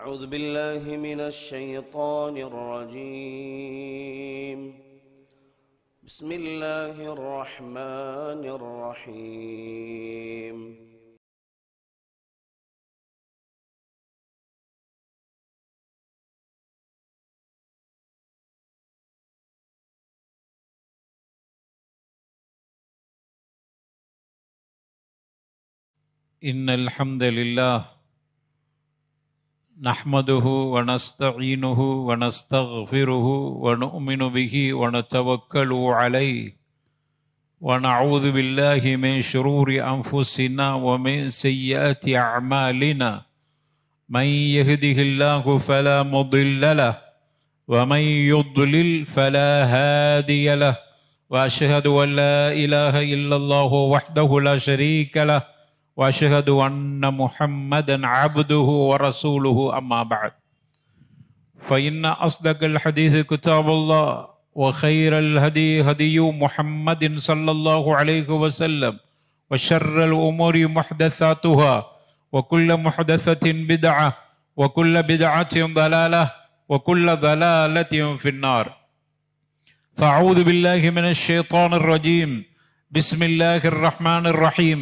أعوذ بالله من الشيطان الرجيم. بسم الله الرحمن الرحيم. إن الحمد لله نحمده ونستعينه ونستغفره ونؤمن به ونتوكل عليه ونعوذ بالله من شرور أنفسنا ومن سيئات أعمالنا من يهده الله فلا مضل له ومن يضلل فلا هادي له وأشهد أن لا إله إلا الله وحده لا شريك له وأشهد أن محمدا عبده ورسوله أما بعد فإن أصدق الحديث كتاب الله وخير الهدي هدي محمد صلى الله عليه وسلم وشر الأمور محدثاتها وكل محدثة بدعة وكل بدعة ضلالة وكل ضلالة في النار. فأعوذ بالله من الشيطان الرجيم. بسم الله الرحمن الرحيم.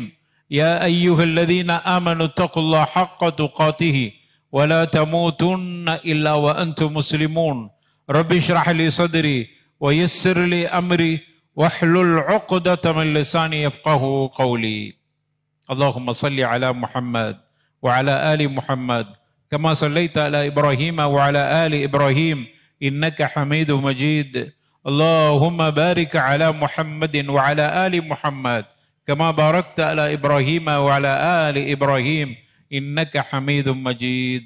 يا أيها الذين آمنوا اتقوا الله حق تقاته ولا تموتن إلا وأنتم مسلمون. رب اشرح لي صدري ويسر لي أمري واحلل عقدة من لساني يفقه قولي. اللهم صل على محمد وعلى آل محمد كما صليت على إبراهيم وعلى آل إبراهيم إنك حميد مجيد. اللهم بارك على محمد وعلى آل محمد كما باركت على إبراهيم وعلى آل إبراهيم إنك حميد مجيد.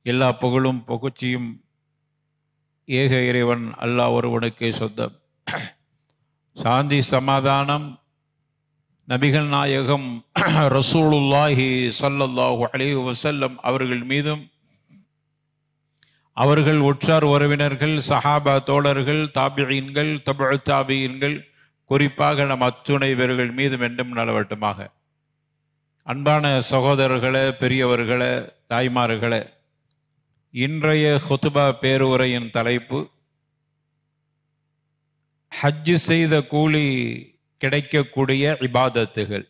எல்லா புகழும் புகழ்ச்சியும் ஏக இறைவன் அல்லாஹ் ஒருவனுக்கே சொந்தம். சாந்தி சமாதானம் நபிகள் நாயகம் ரசூலுல்லாஹி ஸல்லல்லாஹு அலைஹி வஸல்லம் அவர்கள் மீதும் அவர்கள் உற்றார் உறவினர்கள் சஹாபா தோழர்கள் தாபிஈன்கள் தபு தாபிஈன்கள் குறிப்பாக நம் அத்துணை பேர்கள் மீதும் என்றும் நலவட்டுமாக. அன்பான சகோதரர்களே, பெரியவர்களே, தாய்மார்களே, இன்றைய ஹுத்பா பேருரையின் தலைப்பு ஹஜ் செய்த கூலி கிடைக்கக்கூடிய இபாதத்துகள்.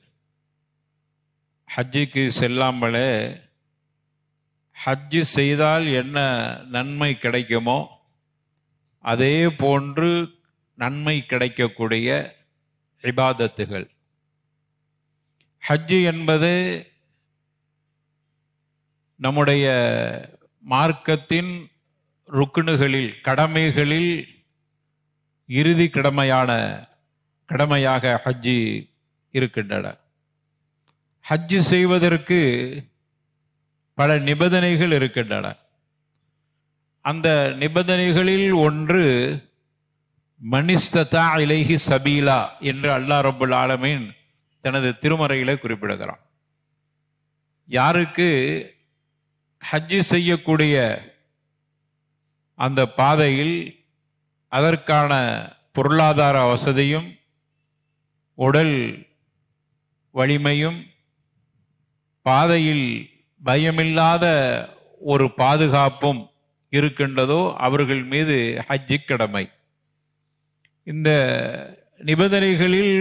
ஹஜ்ஜுக்கு செல்லாமலே ஹஜ் செய்தால் என்ன நன்மை கிடைக்குமோ அதே போன்று நன்மை கிடைக்கக்கூடிய இபாதத்துகள். ஹஜ் என்பது நம்முடைய மார்க்கத்தின் ருக்குனுகளில் கடமைகளில் இறுதி கடமையாக ஹஜ்ஜி இருக்கின்றன. ஹஜ் செய்வதற்கு பல நிபந்தனைகள் இருக்கின்றன. அந்த நிபந்தனைகளில் ஒன்று மனிஸ்ததா இலைஹி சபீலா என்று அல்லாஹ் ரப்புல் ஆலமீன் தனது திருமறையிலே குறிப்பிடுகிறான். யாருக்கு ஹஜ் செய்யக்கூடிய அந்த பாதையில் அதற்கான பொருளாதார வசதியும் உடல் வலிமையும் பாதையில் பயமில்லாத ஒரு பாதுகாப்பும் இருக்கின்றதோ அவர்கள் மீது ஹஜ் கடமை. இந்த நிபந்தனைகளில்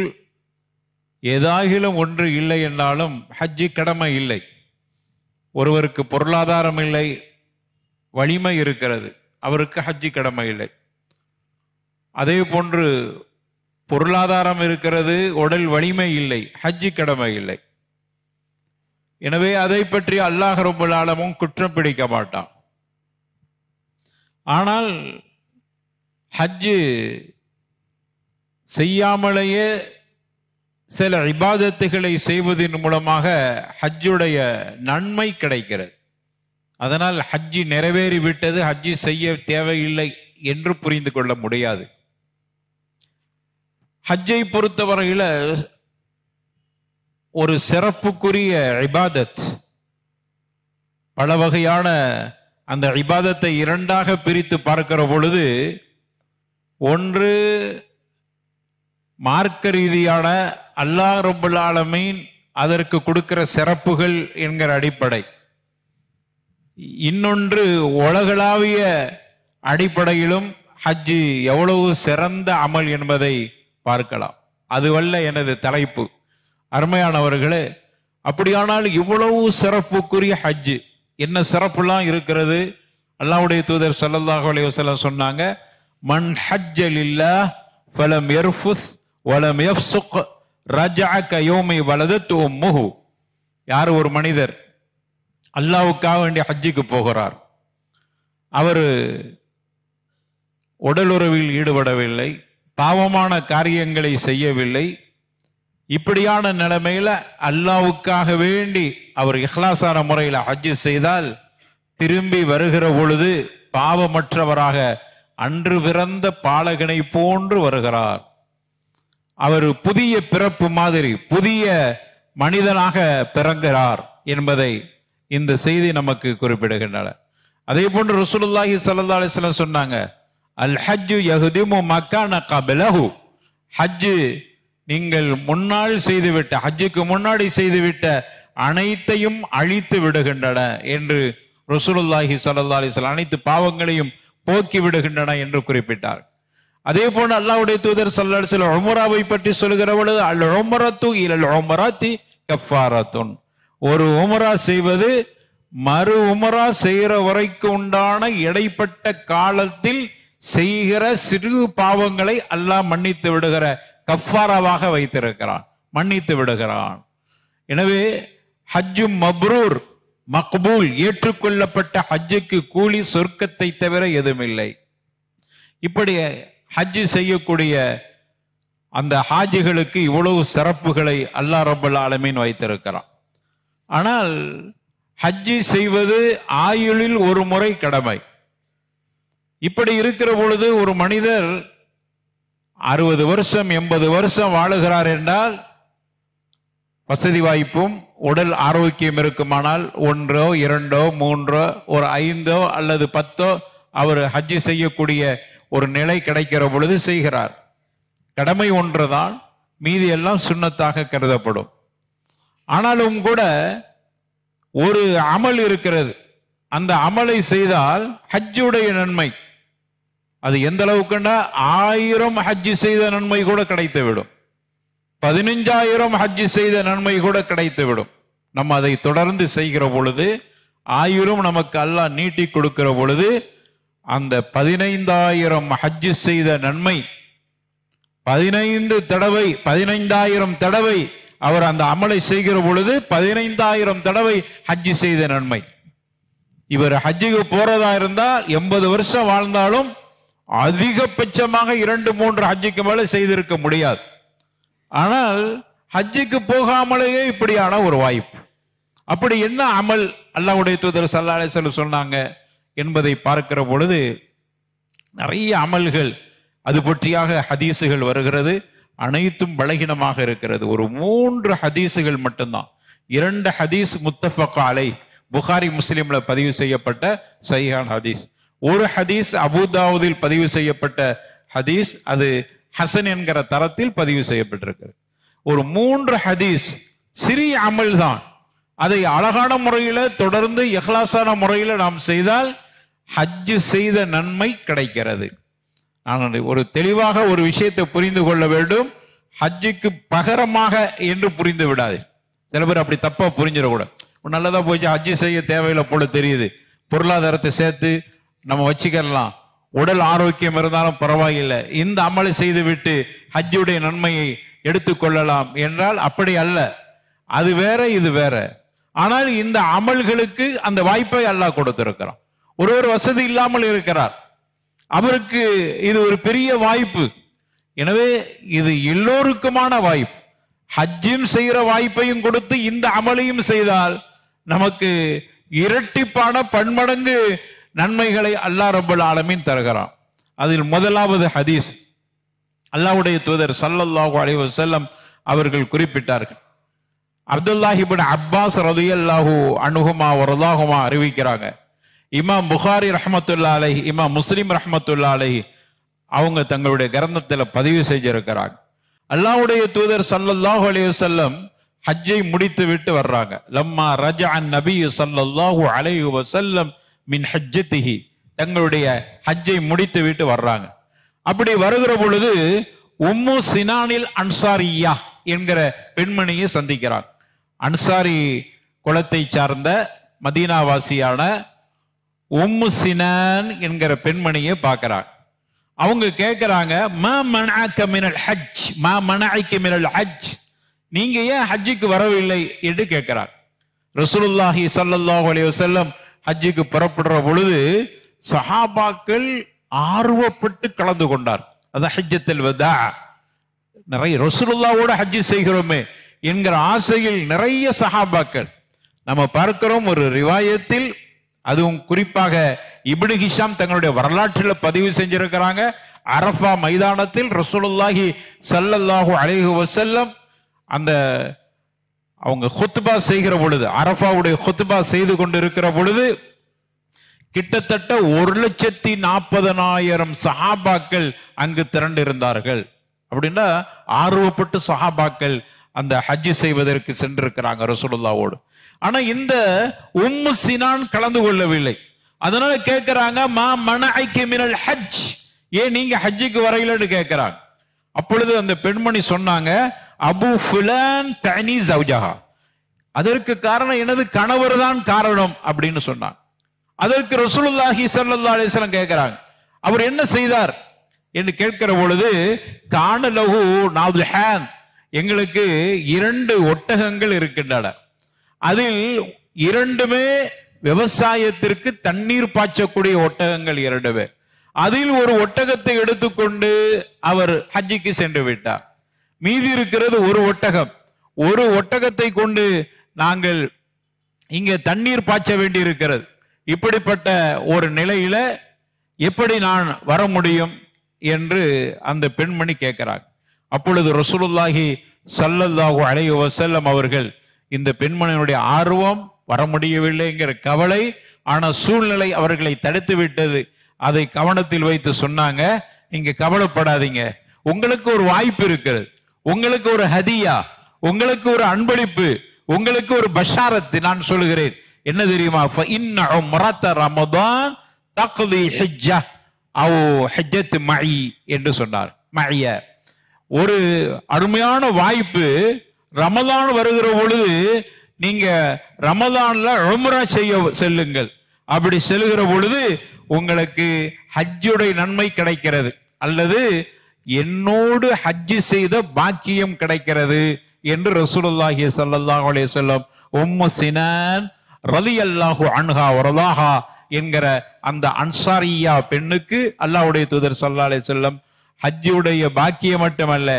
ஏதாகிலும் ஒன்று இல்லை என்றாலும் ஹஜ்ஜி கடமை இல்லை. ஒருவருக்கு பொருளாதாரம் இல்லை, வலிமை இருக்கிறது, அவருக்கு ஹஜ்ஜி கடமை இல்லை. அதே போன்று பொருளாதாரம் இருக்கிறது, உடல் வலிமை இல்லை, ஹஜ்ஜி கடமை இல்லை. எனவே அதை பற்றி அல்லாஹ் ரப்புல் ஆலமீன் குற்றம் பிடிக்க மாட்டான். ஆனால் ஹஜ்ஜு செய்யாமலேயே சில இபாதத்துகளை செய்வதன் மூலமாக ஹஜ்ஜுடைய நன்மை கிடைக்கிறது. அதனால் ஹஜ்ஜி நிறைவேறிவிட்டது, ஹஜ்ஜி செய்ய தேவையில்லை என்று புரிந்து கொள்ள முடியாது. ஹஜ்ஜை பொறுத்தவரையில் ஒரு சிறப்புக்குரிய இபாதத். பல வகையான அந்த இபாதத்தை இரண்டாக பிரித்து பார்க்கிற பொழுது, ஒன்று மார்க்க ரீதியான அல்லாஹ் ரப்புல் ஆலமீன் அதற்கு கொடுக்கிற சிறப்புகள் என்கிற அடிப்படை. இன்னொன்று உலகளாவிய அடிப்படையிலும் ஹஜ்ஜு எவ்வளவு சிறந்த அமல் என்பதை பார்க்கலாம். அதுவல்ல எனது தலைப்பு. அருமையானவர்களே, அப்படியானால் இவ்வளவு சிறப்புக்குரிய ஹஜ்ஜு என்ன சிறப்புலாம் இருக்கிறது? அல்லாஹ்வுடைய தூதர் ஸல்லல்லாஹு அலைஹி வஸல்லம் சொன்னாங்க, மன் ஹஜ்ஜ லில்லாஹ் ஃபலம் யர்ஃபுஸ் வலம் யஃப்ஸுக் ரஜஅ கயௌமி வலதத் உம்முஹு. யார் ஒரு மனிதர் அல்லாஹ்வுக்காக வேண்டிய ஹஜ்ஜுக்கு போகிறார், அவர் உடலுறவில் ஈடுபடவில்லை, பாவமான காரியங்களை செய்யவில்லை, இப்படியான நிலைமையில அல்லாஹ்வுக்காக வேண்டி அவர் இஹ்லாஸான முறையில் ஹஜ்ஜு செய்தால் திரும்பி வருகிற பொழுது பாவமற்றவராக அன்று பிறந்த பாலகனை போன்று வருகிறார். அவர் புதிய பிறப்பு மாதிரி புதிய மனிதனாக பிறக்கிறார் என்பதை இந்த செய்தி நமக்கு குறிப்பிடுகின்றன. அதே போன்று ரசூலுல்லாஹி ஸல்லல்லாஹு அலைஹி வஸல்லம் சொன்னாங்க, அல் ஹஜ்ஜு யஹ்திமு மக்கான கப்லஹு. ஹஜ்ஜு நீங்கள் முன்னால் செய்துவிட்ட, ஹஜ்ஜுக்கு முன்னாடி செய்துவிட்ட அனைத்தையும் அழித்து விடுகின்றன என்று ரசூலுல்லாஹி ஸல்லல்லாஹு அலைஹி வஸல்லம் அனைத்து பாவங்களையும் போக்கி விடுகின்றன என்று குறிப்பிட்டார். அதே போன்று அல்லாஹ்வுடைய தூதர் ஸல்லல்லாஹு அலைஹி வஸல்லம் உம்ராவை பற்றி சொல்கிற பொழுது, அல் உம்ரத்து இலல் உம்ரத்தி கஃபாரத்துன். ஒரு உம்ரா செய்வது மறு உம்ரா செய்கிற வரைக்கும் உண்டான இடைப்பட்ட காலத்தில் செய்கிற சிறு பாவங்களை அல்லாஹ் மன்னித்து விடுகிற கஃபாராவாக வைத்திருக்கிறான், மன்னித்து விடுகிறான். எனவே ஹஜ்ஜு மப்ரூர், மக்பூல், ஏற்றுக்கொள்ளப்பட்ட ஹஜ்ஜுக்கு கூலி சொர்க்கத்தை தவிர எதுவுமில்லை. இப்படி ஹஜ்ஜு செய்யக்கூடிய அந்த ஹாஜிகளுக்கு இவ்வளவு சிறப்புகளை அல்லாஹ் ரப்பல் ஆலமீன் வைத்திருக்கிறான். ஆனால் ஹஜ்ஜு செய்வது ஆயுளில் ஒரு முறை கடமை. இப்படி இருக்கிற பொழுது ஒரு மனிதர் 60 வருஷம் 80 வருஷம் வாழுகிறார் என்றால், வசதி வாய்ப்பும் உடல் ஆரோக்கியம் இருக்குமானால் 1 2 3 ஒரு 5 அல்லது 10 அவர் ஹஜ்ஜு செய்யக்கூடிய ஒரு நிலை கிடைக்கிற பொழுது செய்கிறார். கடமை ஒன்றுதான், மீதி எல்லாம் சுன்னத்தாக கருதப்படும். ஆனாலும் கூட ஒரு அமல் இருக்கிறது, அந்த அமலை செய்தால் ஹஜ்ஜுடைய நன்மை அது எந்த அளவுக்குன்னா 1000 ஹஜ்ஜு செய்த நன்மை கூட கிடைத்து விடும், 15000 ஹஜ்ஜு செய்த நன்மை கூட கிடைத்து விடும். நம்ம அதை தொடர்ந்து செய்கிற பொழுது 1000 நமக்கு அல்லாஹ் நீட்டி கொடுக்கிற பொழுது அந்த 15000 ஹஜ்ஜு செய்த நன்மை 15000 தடவை அவர் அந்த அமலை செய்கிற பொழுது 15000 தடவை ஹஜ்ஜு செய்த நன்மை. இவர் ஹஜ்ஜுக்கு போறதா இருந்தால் 80 வருஷம் வாழ்ந்தாலும் அதிகபட்சமாக 2-3 ஹஜ்ஜுக்கு மேல செய்திருக்க முடியாது. ஆனால் ஹஜ்ஜுக்கு போகாமலேயே இப்படியான ஒரு வாய்ப்பு. அப்படி என்ன அமல் அல்லாஹ்வுடைய தூதர் ஸல்லல்லாஹு அலைஹி வஸல்லம் சொன்னாங்க என்பதை பார்க்கிற பொழுது நிறைய அமல்கள் அது பற்றியாக ஹதீசுகள் வருகிறது. அனைத்தும் பலகீனமாக இருக்கிறது. ஒரு 3 ஹதீசுகள் மட்டும்தான். 2 ஹதீஸ் முத்தஃபக் அலைஹ், புகாரி முஸ்லிம்ல பதிவு செய்யப்பட்ட சஹீஹான ஹதீஸ். ஒரு ஹதீஸ் அபூதாவுதில் பதிவு செய்யப்பட்ட ஹதீஸ், அது ஹசன் என்கிற தரத்தில் பதிவு செய்யப்பட்டிருக்கிறது. ஒரு 3 ஹதீஸ் சிறிய அமல் தான். அதை அழகான முறையில் தொடர்ந்து இஹ்லாஸான முறையில் நாம் செய்தால் ஹஜ்ஜு செய்த நன்மை கிடைக்கிறது. நான் ஒரு தெளிவாக ஒரு விஷயத்தை புரிந்து கொள்ள வேண்டும். ஹஜ்ஜுக்கு பகரமாக என்று புரிந்து விடாது. சில பேர் அப்படி தப்பா புரிஞ்சிடக்கூடாது. நல்லதா போச்சு, ஹஜ்ஜு செய்ய தேவையில்லை போல தெரியுது, பொருளாதாரத்தை சேர்த்து நம்ம வச்சுக்கலாம், உடல் ஆரோக்கியம் இருந்தாலும் பரவாயில்லை, இந்த அமலை செய்து விட்டு ஹஜ்ஜுடைய நன்மையை எடுத்துக்கொள்ளலாம் என்றால் அப்படி அல்ல. அது வேற, இது வேற. ஆனால் இந்த அமல்களுக்கு அந்த வாய்ப்பை அல்லாஹ் கொடுத்திருக்கிறான். ஒருவர் வசதி இல்லாமல் இருக்கிறார், அவருக்கு இது ஒரு பெரிய வாய்ப்பு. எனவே இது எல்லோருக்குமான வாய்ப்பு. ஹஜ்ஜும் செய்கிற வாய்ப்பையும் கொடுத்து இந்த அமலையும் செய்தால் நமக்கு இரட்டிப்பான பன்மடங்கு நன்மைகளை அல்லாஹ் ரப்பல் ஆலமீன் தருகிறான். அதில் முதலாவது ஹதீஸ் அல்லாஹ்வுடைய தூதர் ஸல்லல்லாஹு அலைஹி வஸல்லம் அவர்கள் குறிப்பிட்டார்கள். அப்துல்லாஹ் இப்னு அப்பாஸ் ரலியல்லாஹு அன்ஹுமா வர்தாஹுமா அறிவிக்கிறாங்க. இமாம் புகாரி ரஹ்மத்துல்லாஹி அலைஹி, இமாம் முஸ்லிம் ரஹ்மத்துல்லாஹி அலைஹி அவங்க தங்களுடைய கிரந்தத்தில் பதிவு செஞ்சிருக்கிறாங்க. அல்லாஹ்வுடைய தூதர் ஸல்லல்லாஹு அலைஹி வஸல்லம் ஹஜ்ஜை முடித்து விட்டு வர்றாங்க. லம்மா ரஜஅன் நபி ஸல்லல்லாஹு அலைஹி வஸல்லம் மின் ஹஜ்ஜத்திஹி, தங்களுடைய ஹஜ்ஜை முடித்து விட்டு வர்றாங்க. அப்படி வருகிற பொழுது உம்மு சினானில் அன்சாரியா என்கிற பெண்மணியை சந்திக்கிறார். அன்சாரி குலத்தை சார்ந்த மதீனாவாசியான உம்மு சினான் என்கிற பெண்மணியை பார்க்கிறார். அவங்க கேட்கிறாங்க, மா மனஅக மினல் ஹஜ், மா மனஅக மினல் ஹஜ், நீங்க ஏன் ஹஜ்ஜுக்கு வரவில்லை என்று கேட்கிறார். ரசூலுல்லாஹி ஸல்லல்லாஹு அலைஹி வஸல்லம் ஹஜ்ஜுக்கு புறப்படுற பொழுது சஹாபாக்கள் ஆர்வப்பட்டு கலந்து கொண்டார். அது ஹஜ்ஜத்துல் வதா, நிறைய ரசூலுல்லாஹ்வோட ஹஜ்ஜு செய்கிறோமே என்கிற ஆசையில் நிறைய சஹாபாக்கள். நம்ம பார்க்கிறோம் ஒரு ரிவாயத்தில், அதுவும் குறிப்பாக இப்னு ஹிஷாம் தங்களுடைய வரலாற்றில் பதிவு செஞ்சிருக்கிறாங்க, அரஃபா மைதானத்தில் ரசூலுல்லாஹி ஸல்லல்லாஹு அலைஹி வஸல்லம் அந்த அவங்க ஹுத்பா செய்கிற பொழுது, அரஃபாவுடைய ஹுத்பா செய்து கொண்டிருக்கிற பொழுது கிட்டத்தட்ட 1,40,000 சஹாபாக்கள் அங்கு திரண்டு இருந்தார்கள். அப்படின்னா ஆர்வப்பட்டு சஹாபாக்கள் அந்த ஹஜ் செய்வதற்கு சென்றிருக்கிறாங்க ரசூலுல்லாஹ்வோடு. ஆனா இந்த உம்மு சினான் கலந்து கொள்ளவில்லை. அதனால கேட்கிறாங்க, மா மனஅக மினல் ஹஜ், ஏன் நீங்க ஹஜ்ஜுக்கு வரையிலன்னு கேட்கிறாங்க. அப்பொழுது அந்த பெண்மணி சொன்னாங்க, அபு ஃபுலான் தனி ஜௌஜஹா, அதற்கு காரணம் எனது கணவர் தான் காரணம் அப்படின்னு சொன்னாங்க. அதற்கு ரசூலுல்லாஹி ஸல்லல்லாஹு அலைஹி வஸல்லம் கேட்கிறாங்க, அவர் என்ன செய்தார் என்று கேட்கிற பொழுது, கான லஹு நாதுஹான், எங்களுக்கு 2 ஒட்டகங்கள் இருக்கின்றன, அதில் 2மே விவசாயத்திற்கு தண்ணீர் பாய்ச்சக்கூடிய ஒட்டகங்கள் 2மே. அதில் ஒரு ஒட்டகத்தை எடுத்துக்கொண்டு அவர் ஹஜ்ஜுக்கு சென்று விட்டார். மீதி இருக்கிறது ஒரு ஒட்டகம். ஒரு ஒட்டகத்தை கொண்டு நாங்கள் இங்கே தண்ணீர் பாய்ச்ச வேண்டி இருக்கிறது. இப்படிப்பட்ட ஒரு நிலையில எப்படி நான் வர முடியும் என்று அந்த பெண்மணி கேட்கிறாங்க. அப்பொழுது ரசூலுல்லாஹி ஸல்லல்லாஹு அலைஹி வஸல்லம் அவர்கள் இந்த பெண்மணியினுடைய ஆர்வம், வர முடியவில்லைங்கிற கவலை, ஆனா சூழ்நிலை அவர்களை தடுத்து விட்டது, அதை கவனத்தில் வைத்து சொன்னாங்க, நீங்க கவலைப்படாதீங்க, உங்களுக்கு ஒரு வாய்ப்பு இருக்கிறது, உங்களுக்கு ஒரு ஹதியா, உங்களுக்கு ஒரு அன்பளிப்பு, உங்களுக்கு ஒரு பஷாரத் நான் சொல்லுகிறேன். என்ன தெரியுமா? ஃபஇன்ன உம்ரத ரமதான் தக்தி ஹஜ்ஜா அவ் ஹஜ்ஜத் மஇ என்று சொன்னார். மஇய ஒரு அருமையான வாய்ப்பு. ரமதான் வருகிற பொழுது நீங்க ரமதான்ல உம்ரா செய்ய செல்லுங்கள். அப்படி செல்லுகிற பொழுது உங்களுக்கு ஹஜ்ஜுடைய நன்மை கிடைக்கிறது, அல்லது என்னோடு ஹஜ்ஜு செய்த பாக்கியம் கிடைக்கிறது என்று ரசூலுல்லாஹி ஸல்லல்லாஹு அலைஹி வஸல்லம் உம்மு சினான் ரலியல்லாஹு அன்ஹா வரலாஹா என்கிற அந்த அன்சாரியா பெண்ணுக்கு அல்லாஹ்வுடைய தூதர் ஸல்லல்லாஹு அலைஹி வஸல்லம் ஹஜ்ஜுடைய பாக்கியம் மட்டுமல்ல,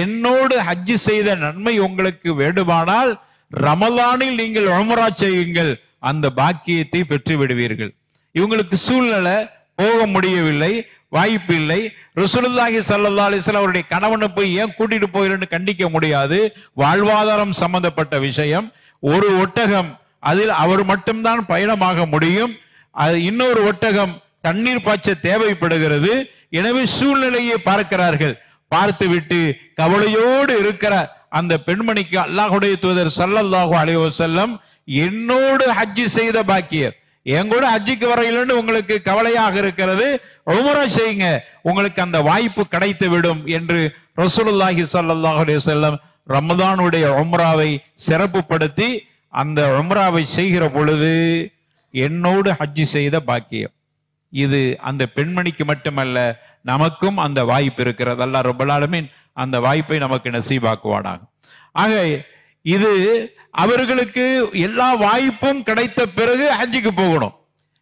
என்னோடு ஹஜ்ஜு செய்த நன்மை உங்களுக்கு வேண்டுமானால் ரமலானில் நீங்கள் உம்ரா செய்யுங்கள், அந்த பாக்கியத்தை பெற்று விடுவீர்கள். இவங்களுக்கு சூழ்நிலை போக முடியவில்லை, வாய்ப்பு இல்லை. ரசூலுல்லாஹி ஸல்லல்லாஹு அலைஹி வஸல்லம் அவருடைய கணவனை போய் ஏன் கூட்டிட்டு போயிருந்து கண்டிக்க முடியாது, வாழ்வாதாரம் சம்பந்தப்பட்ட விஷயம். ஒரு ஒட்டகம், அதில் அவர் மட்டும்தான் பயணமாக முடியும், இன்னொரு ஒட்டகம் தண்ணீர் பாய்ச்ச தேவைப்படுகிறது. எனவே சூழ்நிலையை பார்க்கிறார்கள். பார்த்துவிட்டு கவலையோடு இருக்கிற அந்த பெண்மணிக்கு அல்லாஹ்வுடைய தூதர் ஸல்லல்லாஹு அலைஹி வஸல்லம், என்னோடு ஹஜ்ஜு செய்த பாக்கியர், என் கூட ஹஜ்ஜுக்கு வரையிலன்னு உங்களுக்கு கவலையாக இருக்கிறது, உம்ரா செய்யுங்க, உங்களுக்கு அந்த வாய்ப்பு கிடைத்து விடும் என்று ரசூலுல்லாஹி ஸல்லல்லாஹு அலைஹி வஸல்லம் ரமதானுடைய உம்ராவை சிறப்புப்படுத்தி அந்த உம்ராவை செய்கிற பொழுது என்னோடு ஹஜ்ஜு செய்த பாக்கியம். இது அந்த பெண்மணிக்கு மட்டுமல்ல, நமக்கும் அந்த வாய்ப்பு இருக்கிறது. அல்லாஹ் ரப்பல் ஆலமீன் அந்த வாய்ப்பை நமக்கு நசீபாக்குவானாக. ஆக இது அவர்களுக்கு எல்லா வாய்ப்பும் கிடைத்த பிறகு ஹஜ்ஜுக்கு போகணும்.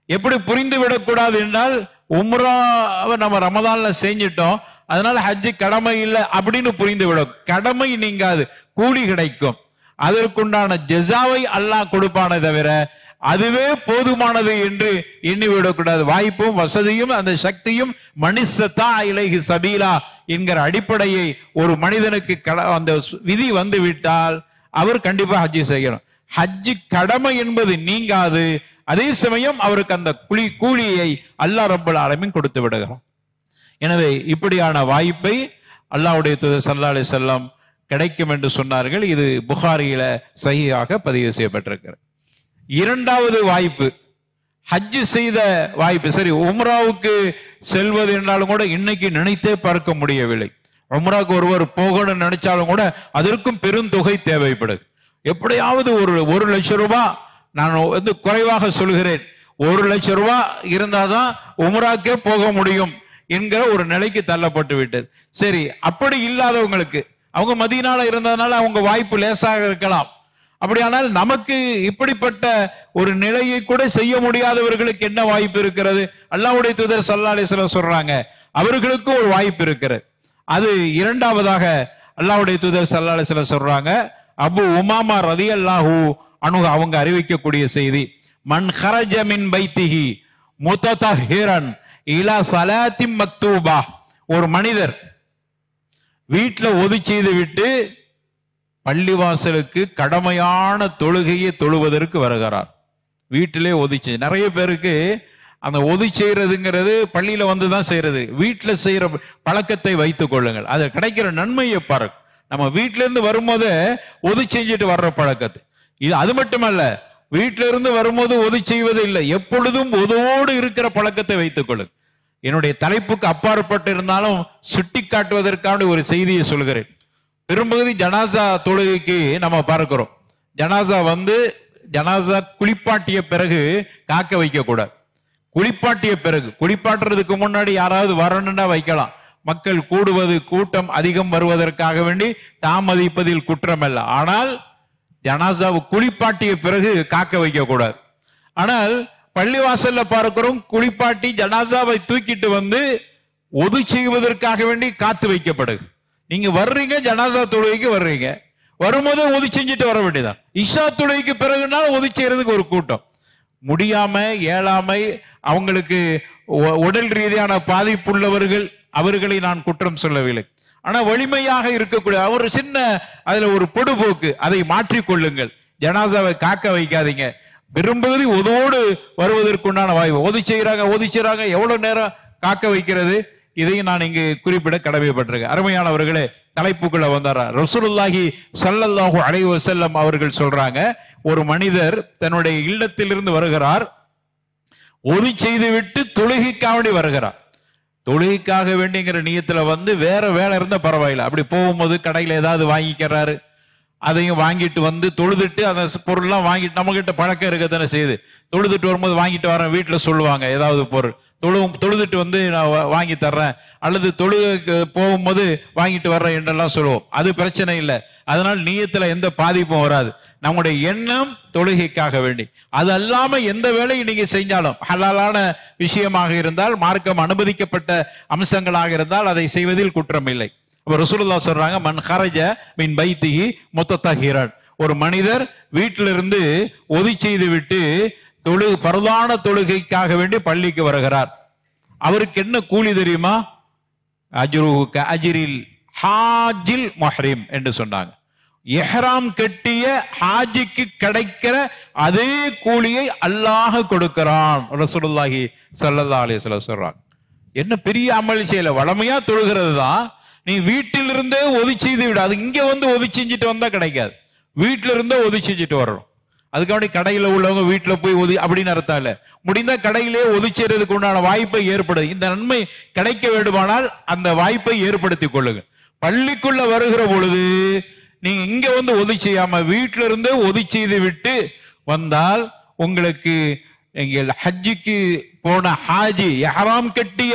எப்படி புரிந்து விடக்கூடாது என்றால், உம்ராவை நம்ம ரமதான்ல செஞ்சிட்டோம், அதனால ஹஜ்ஜு கடமை இல்லை அப்படின்னு புரிந்து விட. கடமை நீங்காது, கூலி கிடைக்கும், அதற்குண்டான ஜஸாவை அல்லாஹ் கொடுப்பானே தவிர அதுவே போதுமானது என்று எண்ணிவிடக்கூடாது. வாய்ப்பும் வசதியும் அந்த சக்தியும் மனிஷத்தா இலைஹி சபீலா என்கிற அடிப்படையை ஒரு மனிதனுக்கு அந்த விதி வந்து விட்டால் அவர் கண்டிப்பா ஹஜ்ஜு செய்யணும். ஹஜ்ஜு கடமை என்பது நீங்காது, அதே சமயம் அவருக்கு அந்த கூலியை அல்லாஹ் ரப்பல் ஆலமீன் கொடுத்து விடுகிறார். எனவே இப்படியான வாய்ப்பை அல்லாஹ்வுடைய தூதர் ஸல்லல்லாஹு அலைஹி வஸல்லம் கிடைக்கும் என்று சொன்னார்கள். இது புகாரியில சஹீஹாக பதிவு செய்யப்பட்டிருக்கிறது. இரண்டாவது வாய்ப்பு ஹஜ் செய்த வாய்ப்பு. சரி, உம்ராவுக்கு செல்வது என்றாலும் கூட இன்னைக்கு நினைத்தே பார்க்க முடியவில்லை. உம்ராவுக்கு ஒருவர் போகணும்னு நினைச்சாலும் கூட அதற்கும் பெருந்தொகை தேவைப்படுது. எப்படியாவது ஒரு லட்சம் ரூபாய், நான் குறைவாக சொல்கிறேன், 1 லட்சம் ரூபாய் இருந்தாதான் உம்ராக்கே போக முடியும் என்கிற ஒரு நிலைக்கு தள்ளப்பட்டு விட்டது. சரி, அப்படி இல்லாதவங்களுக்கு, அவங்க மதீனால இருந்ததுனால அவங்க வாய்ப்பு லேசாக இருக்கலாம். அப்படியானால் நமக்கு இப்படிப்பட்ட ஒரு நிலையை கூட செய்ய முடியாதவர்களுக்கு என்ன வாய்ப்பு இருக்கிறது? அல்லாஹ்வுடைய தூதர் ஸல்லல்லாஹு அலைஹி வஸல்லம் சொல்றாங்க, அவர்களுக்கு ஒரு வாய்ப்பு இருக்கிறது. அது இரண்டாவதாக அல்லாஹ்வுடைய தூதர் ஸல்லல்லாஹு அலைஹி வஸல்லம் சொல்றாங்க, அபு உமாமா ரலியல்லாஹு அன்ஹு அவங்க அறிவிக்கக்கூடிய செய்தி, மன் ஹரஜ மின் பைத்திஹி முத்ததஹிரன் இலா ஸலாத்தின் மக்தூபா, ஒரு மனிதர் வீட்டுல ஒது செய்து விட்டு பள்ளிவாசலுக்கு கடமையான தொழுகையை தொழுவதற்கு வருகிறார். வீட்டிலே ஒதுச்சு. நிறைய பேருக்கு அந்த ஒது செய்யறதுங்கிறது பள்ளியில வந்துதான் செய்யறது. வீட்டுல செய்யற பழக்கத்தை வைத்துக் கொள்ளுங்கள். அது கிடைக்கிற நன்மையை பாருங்க. நம்ம வீட்டில இருந்து வரும்போது ஒது செஞ்சுட்டு வர்ற பழக்கத்தை, இது அது மட்டுமல்ல, வீட்டில இருந்து வரும்போது ஒது செய்வது இல்லை, எப்பொழுதும் ஒதுவோடு இருக்கிற பழக்கத்தை வைத்துக் கொள்ளுங்க. என்னுடைய தலைப்புக்கு அப்பாற்பட்டு இருந்தாலும் சுட்டி காட்டுவதற்கான ஒரு செய்தியை சொல்கிறேன். பெரும்பகுதி ஜனாசா தொழுகைக்கு நம்ம பார்க்கிறோம். ஜனாசா குளிப்பாட்டிய பிறகு காக்க வைக்க கூடாது. குளிப்பாட்டிய பிறகு, குளிப்பாட்டுறதுக்கு முன்னாடி யாராவது வரணும்னா வைக்கலாம். மக்கள் கூடுவது, கூட்டம் அதிகம் வருவதற்காக வேண்டி தாமதிப்பதில் குற்றம் அல்ல. ஆனால் ஜனாசாவை குளிப்பாட்டிய பிறகு காக்க வைக்க கூடாது. ஆனால் பள்ளிவாசல்ல பார்க்கிறோம், குளிப்பாட்டி ஜனாசாவை தூக்கிட்டு வந்து ஒது செய்வதற்காக வேண்டி காத்து வைக்கப்படுது. நீங்க வர்றீங்க, ஜனாசா தொழுகைக்கு வர்றீங்க, வரும்போது ஒது செஞ்சுட்டு வர வேண்டியதான். இஷா தொழுகைக்கு பிறகுனா ஒது செய்யறதுக்கு ஒரு கூட்டம். முடியாம, ஏழாமை, அவங்களுக்கு உடல் ரீதியான பாதிப்புள்ளவர்கள், அவர்களை நான் குற்றம் சொல்லவில்லை. ஆனா வலிமையாக இருக்கக்கூடிய ஒரு சின்ன அதுல ஒரு பொடுபோக்கு, அதை மாற்றிக்கொள்ளுங்கள். ஜனாசாவை காக்க வைக்காதீங்க. பெரும்பகுதி ஒதுவோடு வருவதற்குண்டான வாய்ப்பு. ஒது செய்யறாங்க, எவ்வளவு நேரம் காக்க வைக்கிறது? இதையும் நான் இங்கு குறிப்பிட கடமைப்பட்டிருக்கேன். அருமையானவர்களே, தலைப்புக்குள்ள வந்தாரா ரசூலுல்லாஹி ஸல்லல்லாஹு அலைஹி வஸல்லம் அவர்கள் சொல்றாங்க, ஒரு மனிதர் தன்னுடைய இல்லத்திலிருந்து வருகிறார், ஒது செய்து விட்டு தொழுகைக்காக வருகிறார். தொழுகைக்காக வேண்டிங்கிற நியத்துல வேற வேலை இருந்தா பரவாயில்ல, அப்படி போகும்போது கடையில ஏதாவது வாங்கிக்கிறாரு, அதையும் வாங்கிட்டு வந்து தொழுதுட்டு அந்த பொருள்லாம் வாங்கிட்டு, நம்ம கிட்ட பழக்கம் இருக்கத்தானே செய்யுது, தொழுதுட்டு வரும்போது வாங்கிட்டு வரேன், வீட்டுல சொல்லுவாங்க ஏதாவது பொருள் தொழுதுட்டு நான் வாங்கி தர்றேன், அல்லது தொழுகை போகும்போது வாங்கிட்டு வர்றேன் என்றெல்லாம் சொல்லுவோம். அது பிரச்சனை இல்லை. அதனால் நியத்துல எந்த பாதிப்பும் வராது. நம்முடைய எண்ணம் தொழுகைக்காக வேண்டி. அது அல்லாம எந்த வேலையை நீங்க செஞ்சாலும், ஹலாலான விஷயமாக இருந்தால், மார்க்கம் அனுமதிக்கப்பட்ட அம்சங்களாக இருந்தால் அதை செய்வதில் குற்றம் இல்லை. அப்ப ரசூலுல்லாஹ் சொல்றாங்க, மன் ஹரஜ மின் பைத்திஹி முத்ததஹிரன், ஒரு மனிதர் வீட்டிலிருந்து ஒது செய்து விட்டு பரதான தொழுகைக்காக வேண்டி பள்ளிக்கு வருகிறார். அவருக்கு என்ன கூலி தெரியுமா? அஜ்ருஹு அஜ்ரில் ஹாஜில் முஹ்ரிம் என்று சொன்னாங்க. இஹ்ராம் கட்டிய ஹாஜிக்கு கிடைக்கிற அதே கூலியை அல்லாஹ் கொடுக்கிறான். ரசூலுல்லாஹி ஸல்லல்லாஹு அலைஹி வஸல்லம் சொல்றாங்க. என்ன பெரிய அமல் செய்யல, வளமையா தொழுகிறது தான். நீ வீட்டிலிருந்தே ஒது செய்து விட, அது இங்க ஒது செஞ்சுட்டு வந்தா கிடைக்காது. வீட்டில இருந்தே ஒது செஞ்சுட்டு வரணும். அதுக்காண்டி கடையில உள்ளவங்க வீட்டுல போய் ஒது அப்படின்னு அர்த்தம் இல்ல. முடிந்தா கடையிலே ஒது செய்யறதுக்கு உண்டான வாய்ப்பை ஏற்படுது. இந்த நன்மை கிடைக்க வேண்டுமானால் அந்த வாய்ப்பை ஏற்படுத்தி கொள்ளுங்க. பள்ளிக்குள்ள வருகிற பொழுது நீங்க இங்க ஒது செய்யாம வீட்டுல இருந்தே ஒது செய்து விட்டு வந்தால் உங்களுக்கு ஹஜ்ஜுக்கு போன ஹாஜி இஹ்ராம் கட்டிய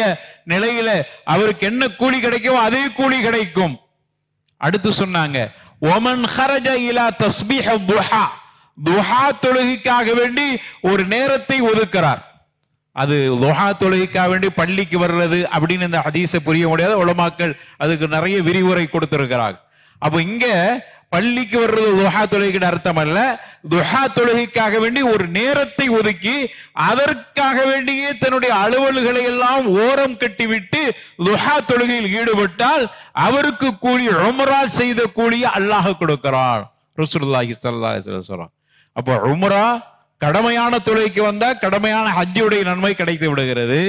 நிலையில அவருக்கு என்ன கூலி கிடைக்கும் அதே கூலி கிடைக்கும். அடுத்து சொன்னாங்க, ஒமன் ஹரஜ இலா தஸ்பீஹ் துஹா, துஹா தொழுகைக்காக வேண்டி ஒரு நேரத்தை ஒதுக்கிறார். அது துஹா தொழுகைக்காக வேண்டி பள்ளிக்கு வர்றது அப்படின்னு இந்த ஹதீஸை புரிய முடியாது. உலமாக்கள் அதுக்கு நிறைய விரிவுரை கொடுத்திருக்கிறாங்க. அப்ப இங்க பள்ளிக்கு வர்றது துஹா தொழுகைக்கு அர்த்தம் அல்ல. துஹா தொழுகைக்காக வேண்டி ஒரு நேரத்தை ஒதுக்கி அதற்காக வேண்டியே தன்னுடைய அலுவல்களை எல்லாம் ஓரம் கட்டிவிட்டு துஹா தொழுகையில் ஈடுபட்டால் அவருக்கு கூலி உம்ரா செய்த கூலியை அல்லாஹ் கொடுக்கிறான். ரசூலுல்லாஹி ஸல்லல்லாஹு அலைஹி வஸல்லம் சொல்றாங்க. அப்போ உம்ரா கடமையான தொழுகைக்கு வந்தா கடமையான ஹஜ்ஜுடைய நன்மை கிடைத்து விடுகிறது.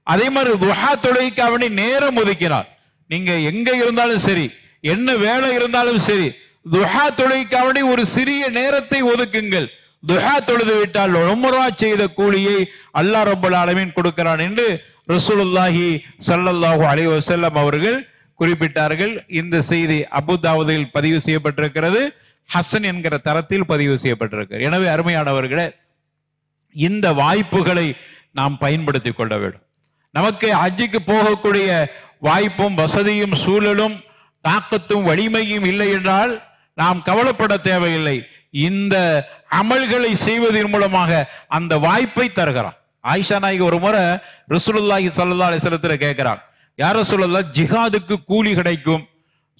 அதே மாதிரி துஹா தொழுகைக்காக வேண்டி நேரம் ஒதுக்கினார். நீங்க எங்க இருந்தாலும் சரி, என்ன வேலை இருந்தாலும் சரி, துஹா தொழுகைக்காக ஒரு சிறிய நேரத்தை ஒதுக்குங்கள். துஹா தொழுது விட்டால் உம்ரா செய்த கூலியை அல்லாஹ் ரப்பல் ஆலமீன் கொடுக்கிறான் என்று ரசூலுல்லாஹி ஸல்லல்லாஹு அலைஹி வஸல்லம் அவர்கள் குறிப்பிட்டார்கள். இந்த செய்தி அபூதாவூதில் பதிவு செய்யப்பட்டிருக்கிறது, ஹசன் என்கிற தரத்தில் பதிவு செய்யப்பட்டிருக்கிறது. எனவே அருமையானவர்களே, இந்த வாய்ப்புகளை நாம் பயன்படுத்திக் கொள்ள வேண்டும். நமக்கு ஹஜ்ஜுக்கு போகக்கூடிய வாய்ப்பும் வசதியும் சூழலும் தாக்கத்தும் வலிமையும் இல்லை என்றால் நாம் கவலைப்பட தேவையில்லை. இந்த அமல்களை செய்வதன் மூலமாக அந்த வாய்ப்பை தருகிறான். ஆயிஷா நாயகி ஒரு முறை ரசூலுல்லாஹி ஸல்லல்லாஹு அலைஹி வஸல்லம் கேட்கிறான், யார் ரசூலுல்லாஹ், ஜிஹாதுக்கு கூலி கிடைக்கும்,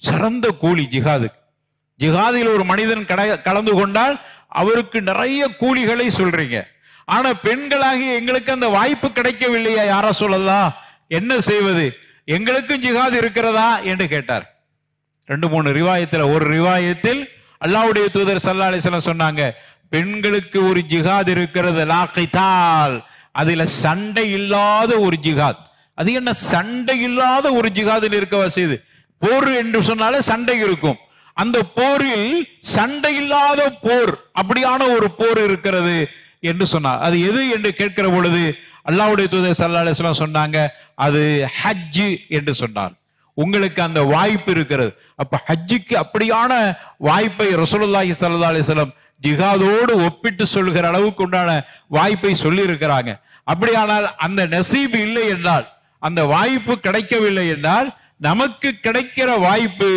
சிறந்த கூலி ஜிஹாதுக்கு. ஜிஹாதில் ஒரு மனிதன் கலந்து கொண்டால் அவருக்கு நிறைய கூலிகளை சொல்றீங்க, ஆனா பெண்களாகி எங்களுக்கு அந்த வாய்ப்பு கிடைக்கவில்லையா யார சொல்லலாம், என்ன செய்வது, எங்களுக்கும் ஜிஹாத் இருக்கிறதா என்று கேட்டார். 2-3 ரிவாயத்தில், ஒரு ரிவாயத்தில் அல்லாஹ்வுடைய தூதர் ஸல்லல்லாஹு அலைஹி வஸல்லம் சொன்னாங்க, பெண்களுக்கு ஒரு ஜிஹாத் இருக்கிறது, லா கிதால், அதுல சண்டை இல்லாத ஒரு ஜிஹாத். அது என்ன சண்டை இல்லாத ஒரு ஜிஹாதில் இருக்க வசதி? போர் என்று சொன்னாலே சண்டை இருக்கும், அந்த போரில் சண்டை இல்லாத போர், அப்படியான ஒரு போர் இருக்கிறது என்று சொன்னார். அது எது என்று கேட்கிற பொழுது அல்லாஹ்வுடைய தூதர் ஸல்லல்லாஹு அலைஹி வஸல்லம் சொன்னாங்க, அது ஹஜ் என்று சொன்னார். உங்களுக்கு அந்த வாய்ப்பு இருக்கிறது. அப்ப ஹஜ்ஜுக்கு அப்படியான வாய்ப்பை ரசூலுல்லாஹி ஸல்லல்லாஹு அலைஹி வஸல்லம் ஜிஹாதோடு ஒப்பிட்டு சொல்கிற அளவுக்கு உண்டான வாய்ப்பை சொல்லி இருக்கிறாங்க. அப்படியானால் அந்த நசீப் இல்லை என்றால், அந்த வாய்ப்பு கிடைக்கவில்லை என்றால், நமக்கு கிடைக்கிற வாய்ப்பு,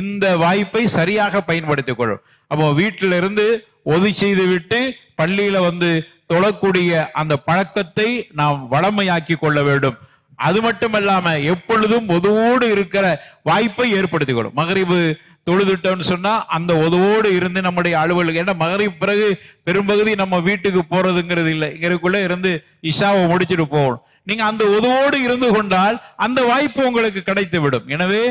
இந்த வாய்ப்பை சரியாக பயன்படுத்திக் கொள்ளும். அப்போ வீட்டில இருந்து ஒது செய்து விட்டு பள்ளியில வந்து தொழக்கூடிய அந்த பழக்கத்தை நாம் வளமையாக்கி கொள்ள வேண்டும். அது மட்டுமல்லாம எப்பொழுதும் ஒதுவோடு இருக்கிற வாய்ப்பை ஏற்படுத்திக் கொள்ளும். மகரிபு தொழுதுட்டோம்னு சொன்னா அந்த ஒதுவோடு இருந்து நம்முடைய அலுவலகம், ஏன்னா மகரிப் பிறகு பெரும்பகுதி நம்ம வீட்டுக்கு போறதுங்கிறது இல்லை, இங்கக்குள்ள இருந்து இஷாவை முடிச்சுட்டு போகணும். நீங்க அந்த ஒதுவோடு இருந்து கொண்டால் அந்த வாய்ப்பு உங்களுக்கு கிடைத்து விடும். எனவே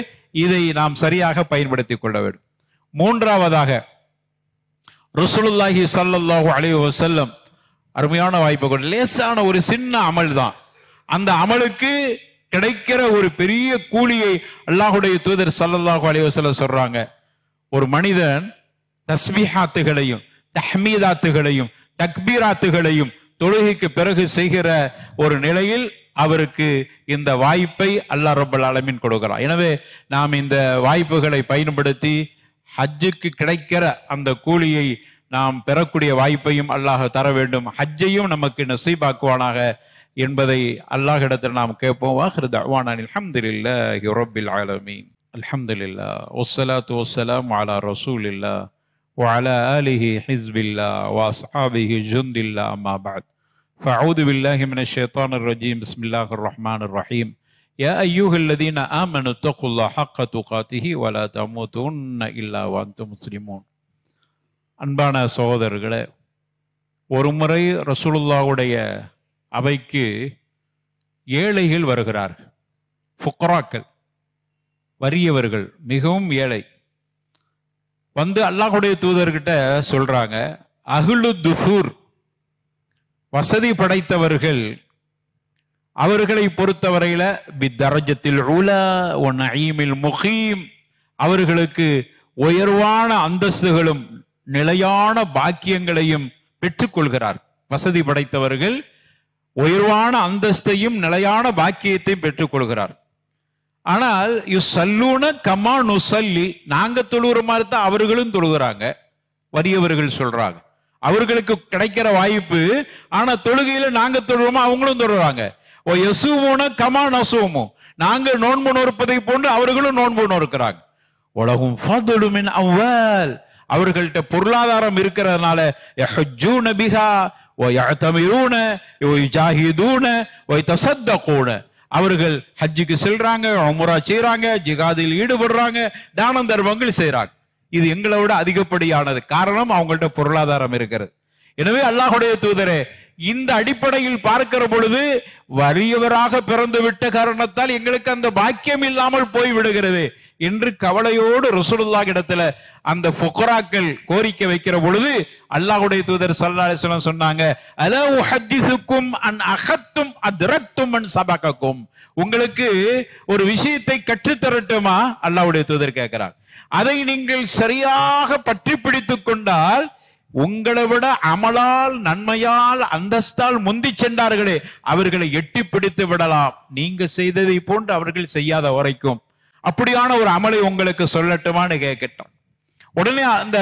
இதை நாம் சரியாக பயன்படுத்திக் கொள்ள வேண்டும். மூன்றாவதாக ரசூலுல்லாஹி ஸல்லல்லாஹு அலைஹி வஸல்லம் அருமையான வாய்ப்பை கொண்டு, லேசான ஒரு சின்ன அமல் தான், அந்த அமலுக்கு கிடைக்கிற ஒரு பெரிய கூலியை அல்லாஹ்வுடைய தூதர் ஸல்லல்லாஹு அலைஹி வஸல்லம் சொல்றாங்க. ஒரு மனிதன் தஸ்பீஹாத்துகளையும் தஹ்மீதாத்துகளையும் தக்பீராத்துகளையும் தொழுகைக்கு பிறகு செய்கிற ஒரு நிலையில் அவருக்கு இந்த வாய்ப்பை அல்லாஹ் ரப்பல் ஆலமீன் கொடுக்கிறான். எனவே நாம் இந்த வாய்ப்புகளை பயன்படுத்தி ஹஜ்ஜுக்கு கிடைக்கிற அந்த கூலியை நாம் பெறக்கூடிய வாய்ப்பையும் அல்லாஹ் தர வேண்டும். ஹஜ்ஜையும் நமக்கு நசீபாக்குவானாக என்பதை அல்லாஹ்விடத்தில் நாம் கேட்போம். வாஹிரு தஅவானா அல்ஹம்துலில்லாஹி ரப்பில் ஆலமீன். அல்ஹம்துலில்லாஹ் வஸ்ஸலாத்து வஸ்ஸலாமு அலா ரசூலில்லாஹ் வ அலா ஆலிஹி ஹிஸ்பில்லாஹ் வ அஸ்ஹாபிஹி ஜுந்தில்லாஹ் அம்மா பஅத். ஃபஅஊது பில்லாஹி மினஷ் ஷைத்தானிர் ரஜீம். பிஸ்மில்லாஹிர் ரஹ்மானிர் ரஹீம். யா அய்யுஹல்லதீன ஆமனு தக்குல்லாஹ ஹக்க துகாத்திஹி வ லா தமூதுன்ன இல்லா வ அன்தும் முஸ்லிமூன். அன்பான சகோதரர்களே, ஒரு முறை ரசூலுல்லாஹ்வுடைய அவைக்கு ஏழைகள் வருகிறார்கள், ஃபுக்ராக்கள், வறியவர்கள், மிகவும் ஏழை. வந்து அல்லாஹ்வுடைய தூதர்கிட்ட சொல்றாங்க, அஹ்லு துசூர், வசதி படைத்தவர்கள், அவர்களை பொறுத்தவரையில பித்தரஜத்தில் உலா வ நஈமில் முகீம், அவர்களுக்கு உயர்வான அந்தஸ்துகளும் நிலையான பாக்கியங்களையும் பெற்றுக்கொள்கிறார். வசதி படைத்தவர்கள் உயர்வான அந்தஸ்தையும் நிலையான பாக்கியத்தையும் பெற்றுக்கொள்கிறார். ஆனால் யுஸல்லூன கமா நுஸல்லி, நாங்க தொழுகிற மாதிரி தான் அவர்களும் தொழுகிறாங்க. வறியவர்கள் சொல்றாங்க, அவர்களுக்கு கிடைக்கிற வாய்ப்பு, ஆனா தொழுகையில நாங்க தொழுகிறோமோ அவங்களும் தொழுகிறாங்க. ஓ யசூமுன கமா நசூமு, நாங்க நோன்பு நோற்பதை போன்று அவர்களும் நோன்பு நோக்கிறாங்க. உலகும் ஃபதுலு மின் அவ்வால், அவர்கள்ட்ட பொருளாதாரம் இருக்கிறதுனால யஹஜ்ஜூன பிஹா வ யஅதமிரூன வ யுஜாஹிதூன வ யதஸத்தகூன, அவர்கள் ஹஜ்ஜுக்கு செல்றாங்க, உம்ரா செய்றாங்க, ஜிஹாதில் ஈடுபடுறாங்க, தான தர்மங்கள் செய்றாங்க. இது எங்களை விட அதிகப்படியானது. காரணம் அவங்கள்ட்ட பொருளாதாரம் இருக்கிறது. எனவே அல்லாஹ்வுடைய தூதரே, இந்த அடிப்படையில் பார்க்கிற பொழுது வறியவராக பிறந்து விட்ட காரணத்தால் எங்களுக்கு அந்த பாக்கியம் இல்லாமல் போய் விடுகிறது என்று கவலையோடு ரசூலுல்லாஹ் இடத்துல அந்த ஃபுகராக்கள் கோரிக்கை வைக்கிற பொழுது அல்லாஹ்வுடைய தூதர் ஸல்லல்லாஹு அலைஹி வஸல்லம் சொன்னாங்க, அலா உஹத்திஸுக்கும் அன் அகத்தும் அத்ரக்தும் மன் சபகக்கும், உங்களுக்கு ஒரு விஷயத்தை கற்றுத்தரட்டுமா? அல்லாஹ்வுடைய தூதர் கேட்கிறார். அதை நீங்கள் சரியாக பற்றி பிடித்துக் கொண்டால் உங்களை விட அமலால் நன்மையால் அந்தஸ்தால் முந்தி சென்றார்களே அவர்களை எட்டி பிடித்து விடலாம், நீங்க செய்ததை போன்று அவர்கள் செய்யாத வரைக்கும். அப்படியான ஒரு அமலை உங்களுக்கு சொல்லட்டுமான்னு கேட்கட்டும். உடனே அந்த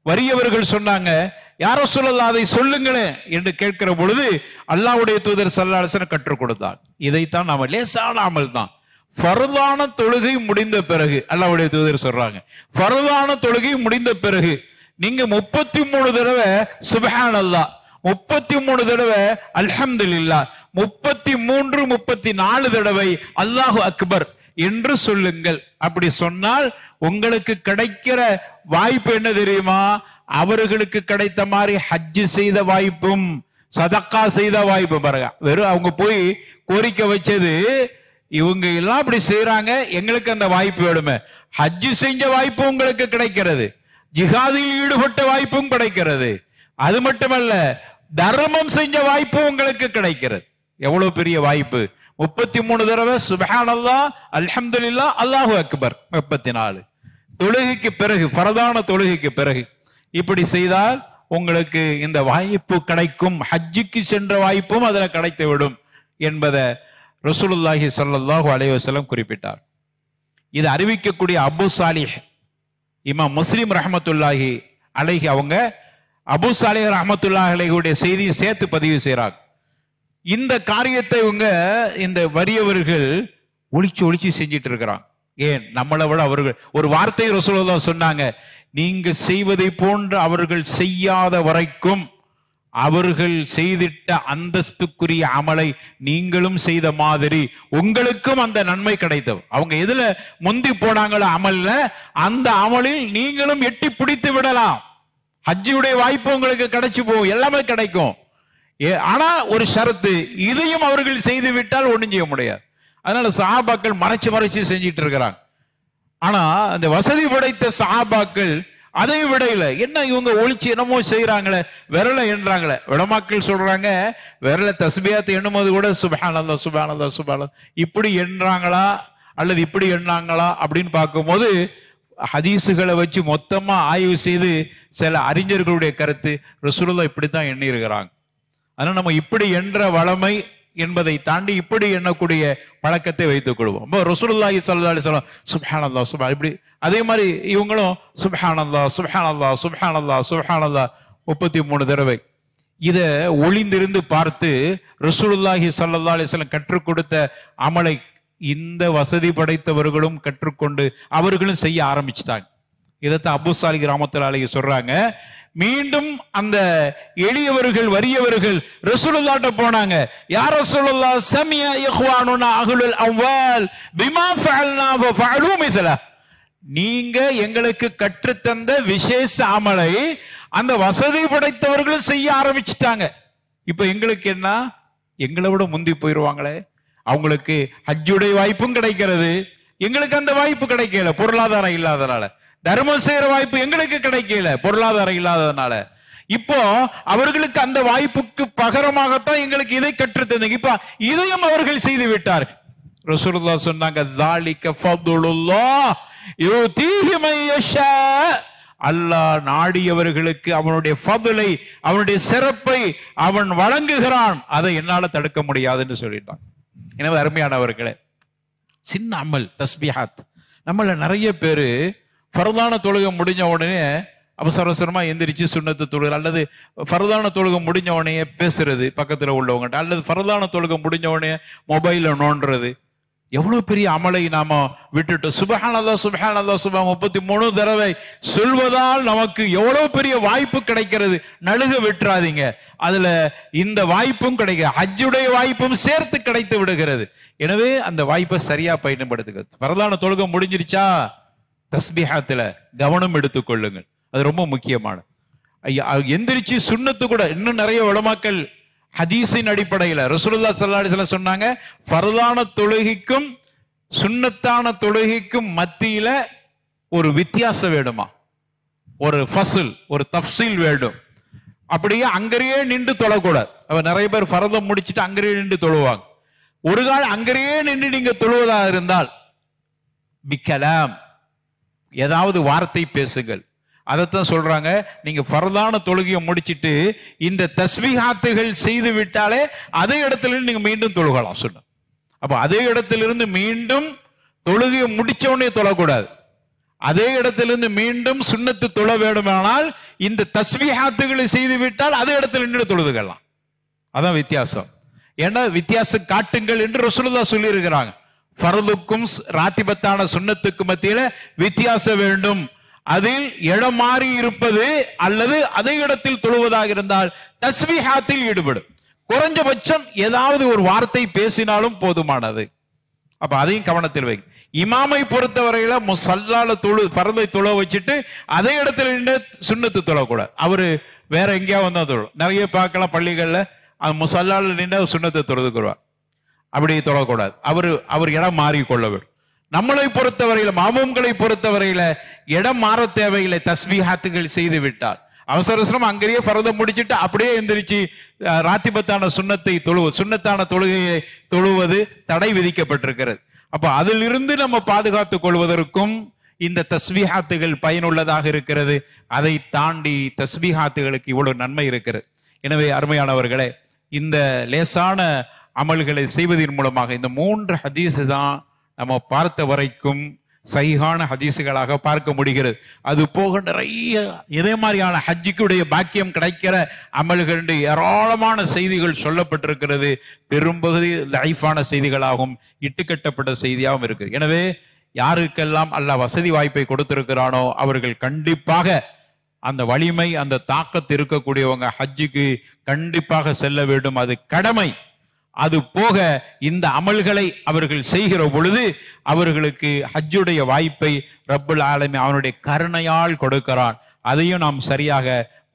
வறியவர்கள் சொன்னாங்க, யாரோ சொல்லலாம் அதை சொல்லுங்களேன் என்று கேட்கிற பொழுது அல்லாஹ்வுடைய தூதர் ஸல்லல்லாஹு அலைஹி வஸல்லம் கற்றுக் கொடுத்தார். இதைத்தான் நாம லேசான அமல் தான். ஃபர்தான தொழுகை முடிந்த பிறகு அல்லாஹ்வுடைய தூதர் சொல்றாங்க, ஃபர்தான தொழுகை முடிந்த பிறகு நீங்க 33 தடவை சுப்ஹானல்லாஹ், 33 தடவை அல்ஹம்துலில்லாஹ், 33 34 தடவை அல்லாஹு அக்பர் என்று சொல்லுங்கள். அப்படி சொன்னால் உங்களுக்கு கிடைக்கிற வாய்ப்பு என்ன தெரியுமா? அவர்களுக்கு கிடைத்த மாதிரி ஹஜ் செய்த வாய்ப்பும் சதக்கா செய்த வாய்ப்பு. பாருங்க, வெறும் அவங்க போய் கோரிக்கை வச்சது, இவங்க எல்லாம் அப்படி செய்யறாங்க, எங்களுக்கு அந்த வாய்ப்பு வேணுமே. ஹஜ் செஞ்ச வாய்ப்பு உங்களுக்கு கிடைக்கிறது, ஜிஹாதில் ஈடுபட்ட வாய்ப்பும் கிடைக்கிறது, அது மட்டுமல்ல தர்மம் செஞ்ச வாய்ப்பு உங்களுக்கு கிடைக்கிறது. எவ்வளவு பெரிய வாய்ப்பு! 33 தடவை சுப்ஹானல்லாஹ், அல்ஹம்துலில்லாஹ், அல்லாஹு அக்பர் 34 தொழுகைக்கு பிறகு, ஃபர்தான தொழுகைக்கு பிறகு இப்படி செய்தால் உங்களுக்கு இந்த வாய்ப்பு கிடைக்கும். ஹஜ்ஜுக்கு சென்ற வாய்ப்பும் அதுல கிடைத்து விடும் என்பதை ரசூலுல்லாஹி ஸல்லல்லாஹு அலைஹி வஸல்லம் குறிப்பிட்டார். இது அறிவிக்கக்கூடிய அபூ சாலிஹ் இமாம் முஸ்லிம் ரஹ்மத்துல்லாஹி அலைஹி அவங்க அபூ சாலிஹ் ரஹ்மத்துல்லாஹி அலைஹியுடைய செய்தியை சேர்த்து பதிவு செய்றாங்க. இந்த காரியத்தை இவங்க இந்த வறியவர்கள் ஒளிச்சு செஞ்சிட்டு இருக்கிறாங்க. ஏன் நம்மளை விட அவர்கள் ஒரு வார்த்தை ரசூலுல்லாஹ் சொன்னாங்க, நீங்க செய்வதை போன்று அவர்கள் செய்யாத வரைக்கும் அவர்கள் செய்திட்ட அந்தஸ்துக்குரிய அமலை நீங்களும் செய்த மாதிரி உங்களுக்கும் அந்த நன்மை கிடைத்தது. அவங்க எதுல முந்தி போனாங்களோ அமல்ல, அந்த அமலில் நீங்களும் எட்டி பிடித்து விடலாம். ஹஜ்ஜுடைய வாய்ப்பு உங்களுக்கு கிடைச்சு போகும், எல்லாமே கிடைக்கும். ஆனா ஒரு ஷரத்து, இதையும் அவர்கள் செய்து விட்டால் ஒண்ணும் செய்ய முடியாது. அதனால சஹாபாக்கள் மறைச்சு செஞ்சிட்டு இருக்கிறாங்க. ஆனா அந்த வசதி படைத்த சஹாபாக்கள் அதை விடையில என்ன இவங்க ஒளிச்சு என்னமோ செய்யறாங்களே, விரலை எண்றாங்களே. விடமாக்கள் சொல்றாங்க, விரல தஸ்பியாத்தை எண்ணும் போது கூட சுப்ஹானல்லாஹ் சுப்ஹானல்லாஹ் சுப்ஹானல்லாஹ் இப்படி எண்றாங்களா அல்லது இப்படி எண்ணாங்களா அப்படின்னு பார்க்கும்போது ஹதீஸுகளை வச்சு மொத்தமா ஆய்வு செய்து சில அறிஞர்களுடைய கருத்து ரசூலுல்லாஹ் இப்படித்தான் எண்ணி இருக்கிறாங்க. அதனால நம்ம இப்படி என்ற வளமை என்பதை தாண்டி இப்படி எண்ணக்கூடிய பழக்கத்தை வைத்துக் கொள்வோம். ரசூலுல்லாஹி ஸல்லல்லாஹு அலைஹி வஸல்லம் சுப்ஹானல்லாஹ் சுப்ஹான் இப்படி, அதே மாதிரி இவங்களும் சுப்ஹானல்லாஹ் சுப்ஹானல்லாஹ் சுப்ஹானல்லாஹ் சுப்ஹானல்லாஹ் 33 தடவை. இதை ஒளிந்திருந்து பார்த்து ரசூலுல்லாஹி ஸல்லல்லாஹு அலைஹி வஸல்லம் கற்றுக் கொடுத்த அமலை இந்த வசதி படைத்தவர்களும் கற்றுக்கொண்டு அவர்களும் செய்ய ஆரம்பிச்சிட்டாங்க. இதைத்தான் அபூ சாலிஹ் ரஹ்மத்துல்லாஹி அலைஹி சொல்றாங்க. மீண்டும் அந்த எளியவர்கள் வறியவர்கள் ரசூலுல்லாஹ்ட்ட போனாங்க. யா ரசூலுல்லாஹ், சமிய இஹ்வானுனா அஹ்லுல் அம்வால் பிமா ஃபஅல்னா ஃபஅலு மிஸ்லா, நீங்க எங்களுக்கு கற்றுத்தந்த விசேஷ அமலை அந்த வசதி படைத்தவர்களும் செய்ய ஆரம்பிச்சிட்டாங்க. இப்ப எங்களுக்கு என்ன, எங்களை விட முந்தி போயிருவாங்களே. அவங்களுக்கு ஹஜ்ஜுடைய வாய்ப்பும் கிடைக்கிறது, எங்களுக்கு அந்த வாய்ப்பு கிடைக்கல, பொருளாதாரம் இல்லாதனால. தர்மம் செய்யற வாய்ப்பு எங்களுக்கு கிடைக்கல, பொருளாதாரம் இல்லாததுனால. இப்போ அவர்களுக்கு அந்த வாய்ப்புக்கு பகரமாகத்தான் எங்களுக்கு இதை கற்றுத்தந்தீங்க, இப்ப இதையும் அவர்கள் செய்து விட்டார்கள். ரசூலுல்லாஹ் சொன்னாங்க, ذَلِكَ فَضْلُ اللَّهِ يُؤْتِيهِ مَن يَشَاءُ, அல்லாஹ் நாடியவர்களுக்கு அவனுடைய ஃபதுலை, அவனுடைய சிறப்பை அவன் வழங்குகிறான், அதை என்னால தடுக்க முடியாதுன்னு சொல்லிட்டான். எனவே அருமையானவர்களே, சின்ன அமல் தஸ்பீஹாத் நம்மள நிறைய பேரு ஃபர்தான தொழுகை முடிஞ்ச உடனே அவசரமா எந்திரிச்சு சுன்னத்து தொழுகை, அல்லது ஃபர்தான தொழுகை முடிஞ்ச உடனே பேசுறது பக்கத்துல உள்ளவங்ககிட்ட, அல்லது ஃபர்தான தொழுகை முடிஞ்ச உடனே மொபைல நோண்டுறது. எவ்வளவு பெரிய அமலை நாம விட்டுட்டு சுப்ஹானல்லாஹ் சுப்ஹானல்லாஹ் சுப்ஹான் 33 தடவை சொல்வதால் நமக்கு எவ்வளவு பெரிய வாய்ப்பு கிடைக்கிறது. நழுக விட்டுறாதீங்க, அதுல இந்த வாய்ப்பும் கிடைக்க, ஹஜ்ஜுடைய வாய்ப்பும் சேர்த்து கிடைத்து விடுகிறது. எனவே அந்த வாய்ப்பை சரியா பயன்படுத்துங்க. ஃபர்தான தொழுகை முடிஞ்சிருச்சா, தஸ்பீஹாத்துல கவனம் எடுத்துக்கொள்ளுங்கள், அது ரொம்ப முக்கியமான. எந்திரிச்சு சுன்னத்து கூட இன்னும் நிறைய உலமாக்கள் ஹதீஸின் அடிப்படையில் ரசூலுல்லாஹி ஸல்லல்லாஹு அலைஹி வஸல்லம் சொன்னாங்க, ஃபர்தான தொழுகைக்கும் சுன்னத்தான தொழுகைக்கும் மத்தியில ஒரு வித்தியாசம் வேணுமா, ஒரு ஃபஸ்ல், ஒரு தஃப்சீல் வேண்டும். அப்படியே அங்கேயே நின்று தொழக்கூடாது. அவ நிறைய பேர் ஃபர்தை முடிச்சுட்டு அங்கேயே நின்று தொழுவாங்க. ஒரு கால் அங்கேயே நின்று நீங்க தொழுவதாக இருந்தால் பிகலாம், ஏதாவது வார்த்தை பேசுங்கள். அதைத்தான் சொல்றாங்க, நீங்க ஃபர்தான தொழுகையை முடிச்சிட்டு இந்த தஸ்பீஹாத்துகள் செய்து விட்டாலே அதே இடத்துல நீங்க மீண்டும் தொழுகலாம் சொன்ன. அப்ப அதே இடத்திலிருந்து மீண்டும் தொழுகையை முடிச்ச உடனே தொழக்கூடாது. அதே இடத்திலிருந்து மீண்டும் சுன்னத்து தொழ வேண்டுமானால் இந்த தஸ்பீஹாத்துகளை செய்து விட்டால் அதே இடத்துல நின்று தொழுதுகலாம். அதான் வித்தியாசம். ஏன்னா வித்தியாசம் காட்டுங்கள் என்று ரசூலுல்லாஹ் சொல்லி இருக்கிறாங்க. ஃபர்துக்கும் ராத்திபத்தான சுன்னத்துக்கு மத்தியில வித்தியாசம் வேண்டும். அதில் இடம் மாறி இருப்பது அல்லது அதே இடத்தில் தொழுவதாக இருந்தால் தஸ்பீஹாத்தில் ஈடுபடும். குறைஞ்சபட்சம் ஏதாவது ஒரு வார்த்தை பேசினாலும் போதுமானது. அப்ப அதையும் கவனத்தில் வை. இமாமை பொறுத்தவரையில முஸல்லால ஃபர்தை தொழ வச்சுட்டு அதே இடத்துல நின்று சுன்னத்து தொழக்கூடாது. அவரு வேற எங்கேயா வந்தா தொழும். நிறைய பார்க்கலாம் பள்ளிகள்ல முஸல்லால நின்று சுன்னத்தை தொழுதுக்குருவார். அப்படி தொழக்கூடாது. அவர் இடம் மாறி கொள்ள வேண்டும். நம்மளை பொறுத்தவரையில, மாமூம்களை பொறுத்தவரையில இடம் மாற தேவையில்லை. தஸ்பீஹாத்துகள் செய்து விட்டால் அவசர அவசரம் அங்கேயே ஃபர்தை முடிச்சுட்டு அப்படியே எந்திரிச்சு ராத்திபத்தான சுன்னத்தான தொழுகையை தொழுவது தடை விதிக்கப்பட்டிருக்கிறது. அப்ப அதிலிருந்து நம்ம பாதுகாத்துக் கொள்வதற்கும் இந்த தஸ்பீஹாத்துகள் பயனுள்ளதாக இருக்கிறது. அதை தாண்டி தஸ்பீஹாத்துகளுக்கு இவ்வளவு நன்மை இருக்கிறது. எனவே அருமையானவர்களே, இந்த லேசான அமல்களை செய்வதன் மூலமாக இந்த 3 ஹதீஸ் தான் நம்ம பார்த்த வரைக்கும் சஹீஹான ஹதீஸுகளாக பார்க்க முடிகிறது. அது போக நிறைய இதே மாதிரியான ஹஜ்ஜுக்குடைய பாக்கியம் கிடைக்கிற அமல்கள் ஏராளமான செய்திகள் சொல்லப்பட்டிருக்கிறது. பெரும்பகுதி லைஃபான செய்திகளாகவும் இட்டுக்கட்டப்பட்ட செய்தியாகவும் இருக்கு. எனவே யாருக்கெல்லாம் அல்லாஹ் வசதி வாய்ப்பை கொடுத்திருக்கிறானோ அவர்கள் கண்டிப்பாக அந்த வலிமை, அந்த தாக்கத்து இருக்கக்கூடியவங்க ஹஜ்ஜுக்கு கண்டிப்பாக செல்ல வேண்டும். அது கடமை. அது போக இந்த அமல்களை அவர்கள் செய்கிற பொழுது அவர்களுக்கு ஹஜ்ஜுடைய வாய்ப்பை ரப்புல் ஆலமீன் அவனுடைய கருணையால் கொடுக்கிறான். அதையும் நாம் சரியாக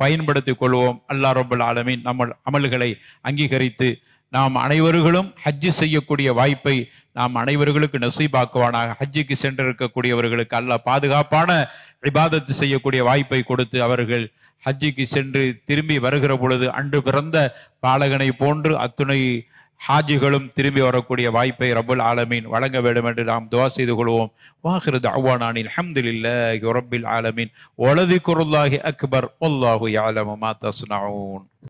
பயன்படுத்திக் கொள்வோம். அல்லாஹ் ரப்புல் ஆலமீன் நம்ம அமல்களை அங்கீகரித்து நாம் அனைவர்களும் ஹஜ்ஜு செய்யக்கூடிய வாய்ப்பை நாம் அனைவர்களுக்கு நசீபாக்குவானாக. ஹஜ்ஜுக்கு சென்றிருக்கக்கூடியவர்களுக்கு அல்லாஹ் பாதுகாப்பான இபாதத்து செய்யக்கூடிய வாய்ப்பை கொடுத்து அவர்கள் ஹஜ்ஜுக்கு சென்று திரும்பி வருகிற பொழுது அன்று பிறந்த பாலகனை போன்று அத்துணை ஹாஜிகளும் திரும்பி வரக்கூடிய வாய்ப்பை ரப்புல் ஆலமீன் வழங்க வேண்டும் என்று நாம் துஆ செய்து கொள்வோம். வாஹிரு தஅவானா அல்ஹம்துலில்லாஹி ரப்பில் ஆலமீன் வலதிக்ருல்லாஹி அக்பர் வல்லாஹு யஅலமு மா தஸ்னஊன்.